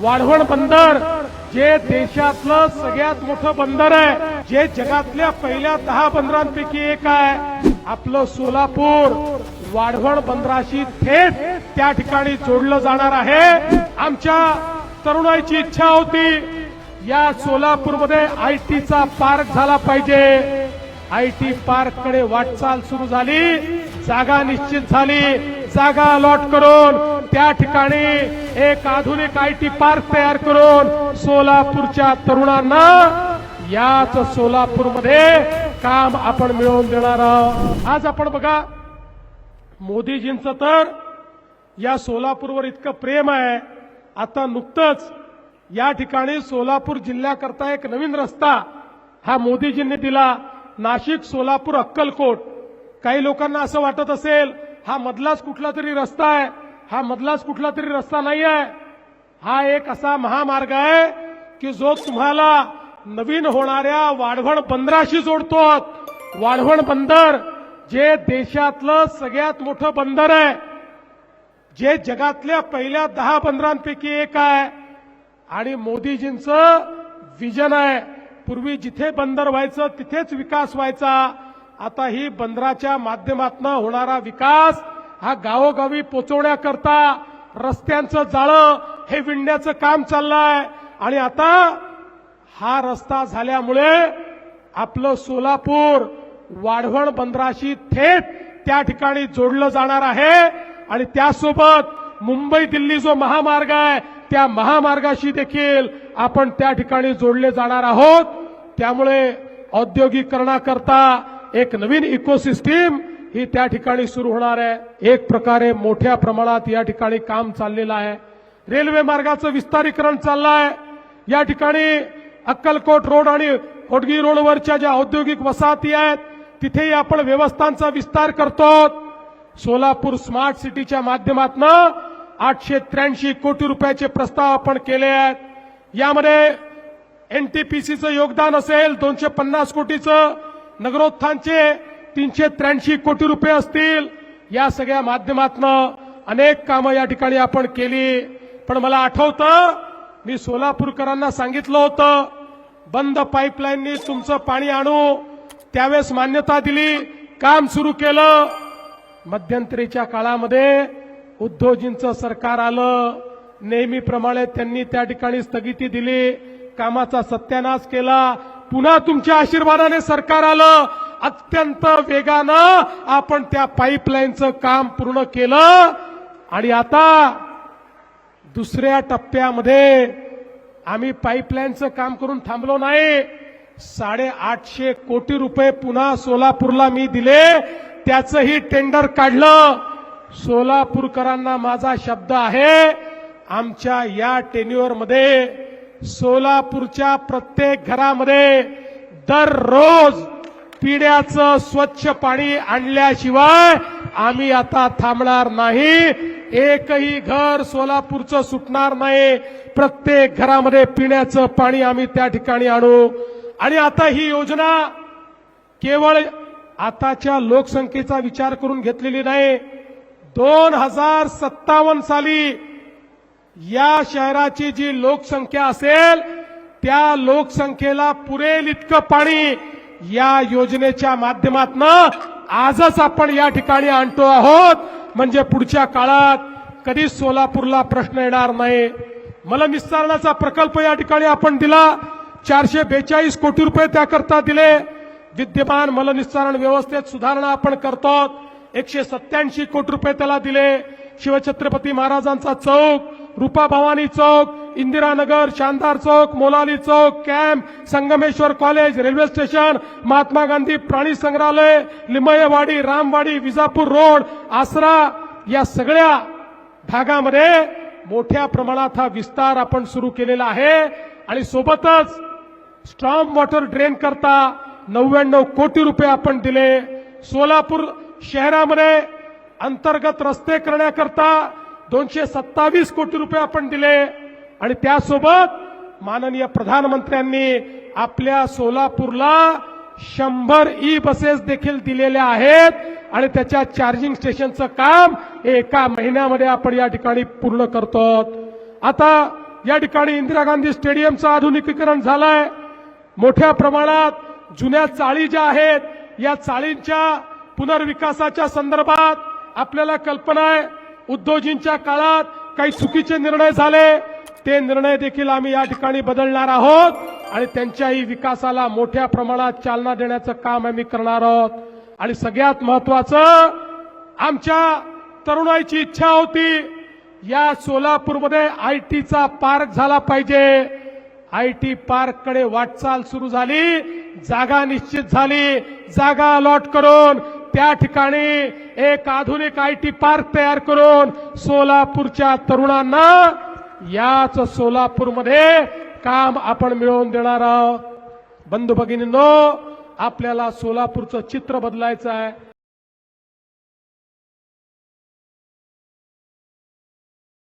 वाढवण बंदर जे देशातलं सगळ्यात मोठं बंदर आहे, जे जगातल्या पहिल्या 10 बंदरांपैकी एक आहे. आपलं सोलापूर वाढवण बंदराशी थेट त्या ठिकाणी जोडलं जाणार आहे. आमच्या तरुणाईची इच्छा होती या सोलापूरमध्ये आयटीचा पार्क झाला पाहिजे. आयटी पार्क कडे वाटचाल सुरू झाली, जागा निश्चित झाली. जागा अलॉट करून त्या ठिकाणी एक आधुनिक आयटी पार्क तयार करून सोलापूरच्या तरुणांना याच सोलापूरमध्ये काम आपण मिळवून देणार आहोत. आज आपण बघा, मोदीजींचं तर या सोलापूरवर इतकं प्रेम आहे. आता नुकतंच या ठिकाणी सोलापूर जिल्ह्याकरता एक नवीन रस्ता हा मोदीजींनी दिला, नाशिक सोलापूर अक्कलकोट. काही लोकांना असं वाटत असेल हा मधलाच कुठला तरी रस्ता आहे. हा मधलाच कुठला तरी रस्ता नाही आहे. हा एक असा महामार्ग आहे की जो तुम्हाला नवीन होणाऱ्या वाढवण बंदराशी जोडतो. वाढवण बंदर जे देशातलं सगळ्यात मोठं बंदर आहे, जे जगातल्या पहिल्या 10 बंदरांपैकी एक आहे. आणि मोदीजींचं विजन आहे, पूर्वी जिथे बंदर व्हायचं तिथेच विकास व्हायचा. आता ही बंदराच्या माध्यमातून होणारा विकास हा गावोगावी पोहोचवण्याकरता रस्त्यांचं जाळं हे विणण्याचं काम चाललंय. आणि आता हा रस्ता झाल्यामुळे आपलं सोलापूर वाढवण बंदराशी थेट त्या ठिकाणी जोडलं जाणार आहे. आणि त्यासोबत मुंबई दिल्ली जो महामार्ग आहे त्या महामार्गाशी देखील आपण त्या ठिकाणी जोडले जाणार आहोत. त्यामुळे औद्योगिकरणाकरता एक नवीन इकोसिस्टीम ही त्या ठिकाणी सुरू होणार आहे. एक प्रकारे मोठ्या प्रमाणात या ठिकाणी काम चाललेलं आहे. रेल्वे मार्गाचं विस्तारीकरण चाललं आहे. या ठिकाणी अक्कलकोट रोड आणि होडगी रोडवरच्या ज्या औद्योगिक वसाहती आहेत तिथेही आपण व्यवस्थांचा विस्तार करतो. सोलापूर स्मार्ट सिटीच्या माध्यमातून 883 कोटी रुपयाचे प्रस्ताव आपण केले आहेत. यामध्ये एनटीपीसीचं योगदान असेल 250 कोटीचं, नगरोत्थानचे 383 कोटी रुपये असतील. या सगळ्या माध्यमातून अनेक कामं या ठिकाणी आपण केली. पण मला आठवतं मी सोलापूरकरांना सांगितलं होतं बंद पाईपलाईननी तुमचं पाणी आणू. त्यावेळेस मान्यता दिली, काम सुरू केलं. मध्यंतरीच्या काळामध्ये उद्धवजींचं सरकार आलं, नेहमीप्रमाणे त्यांनी त्या ठिकाणी स्थगिती दिली, कामाचा सत्यानाश केला. पुन्हा तुमच्या आशीर्वादाने सरकार आलं, अत्यंत वेगानं आपण त्या पाईपलाईनचं काम पूर्ण केलं. आणि आता दुसऱ्या टप्प्यामध्ये आम्ही पाईपलाईनचं काम करून थांबलो नाही. 850 कोटी रुपये पुन्हा सोलापूरला मी दिले, त्याचंही टेंडर काढलं. सोलापूरकरांना माझा शब्द आहे, आमच्या या टेन्युअरमध्ये सोलापूरच्या प्रत्येक घरामध्ये दररोज पिण्याचं स्वच्छ पाणी आणल्याशिवाय आम्ही आता थांबणार नाही. एकही घर सोलापूरचं सुटणार नाही. प्रत्येक घरामध्ये पिण्याचं पाणी आम्ही त्या ठिकाणी आणू. आणि आता ही योजना केवळ आताच्या लोकसंख्येचा विचार करून घेतलेली नाही. 2057 साली या शहराची जी लोकसंख्या असेल त्या लोकसंख्येला पुरेल इतकं पाणी या योजनेच्या माध्यमातून आजच आपण या ठिकाणी आणतो आहोत. म्हणजे पुढच्या काळात कधीच सोलापूरला प्रश्न येणार नाही. मलनिस्सारणाचा प्रकल्प या ठिकाणी आपण दिला, 442 कोटी रुपये त्याकरता दिले. विद्यमान मलनिस्सारण व्यवस्थेत सुधारणा आपण करतो, 187 कोटी रुपये त्याला दिले. शिवछत्रपती महाराजांचा चौक, Rupa Bhavani chowk, Indiranagar, Shandar chowk, Molali chowk, camp, Sangameshwar college, railway station, Mahatma Gandhi Prani Sangrahalaya, लिमयवाडी, Ramwadi, Vijapur road, आसरा, या सगळ्या भागामध्ये मोठ्या प्रमाणात हा विस्तार आपण सुरू केलेला आहे. आणि सोबतच स्ट्रॉम वॉटर ड्रेन करता 99 कोटी रुपये आपण दिले. सोलापूर शहरामध्ये अंतर्गत रस्ते करण्याकरता 227 कोटी रुपये आपण दिले. आणि त्यासोबत माननीय प्रधानमंत्र्यांनी आपल्या सोलापूरला 100 ई बसेस देखील दिलेल्या आहेत. आणि त्याच्या चार्जिंग स्टेशनचं काम एका महिन्यामध्ये आपण या ठिकाणी पूर्ण करतो. आता या ठिकाणी इंदिरा गांधी स्टेडियमचं आधुनिकीकरण झालंय. मोठ्या प्रमाणात जुन्या चाळी ज्या आहेत या चाळींच्या पुनर्विकासाच्या संदर्भात आपल्याला कल्पना आहे. उद्धवजींच्या काळात काही चुकीचे निर्णय झाले, ते निर्णय देखील आम्ही या ठिकाणी बदलणार आहोत आणि त्यांच्याही विकासाला मोठ्या प्रमाणात चालना देण्याचं काम आम्ही करणार आहोत. आणि सगळ्यात महत्वाचं, आमच्या तरुणाईची इच्छा होती या सोलापूरमध्ये आयटीचा पार्क झाला पाहिजे. आयटी पार्ककडे वाटचाल सुरू झाली, जागा निश्चित झाली, जागा अलॉट करून त्या ठिकाणी एक आधुनिक आयटी पार्क तयार करून सोलापूरच्या तरुणांना याच सोलापूरमध्ये काम आपण मिळवून देणार आहोत. बंधू भगिनींनो, आपल्याला सोलापूरचं चित्र बदलायचं आहे.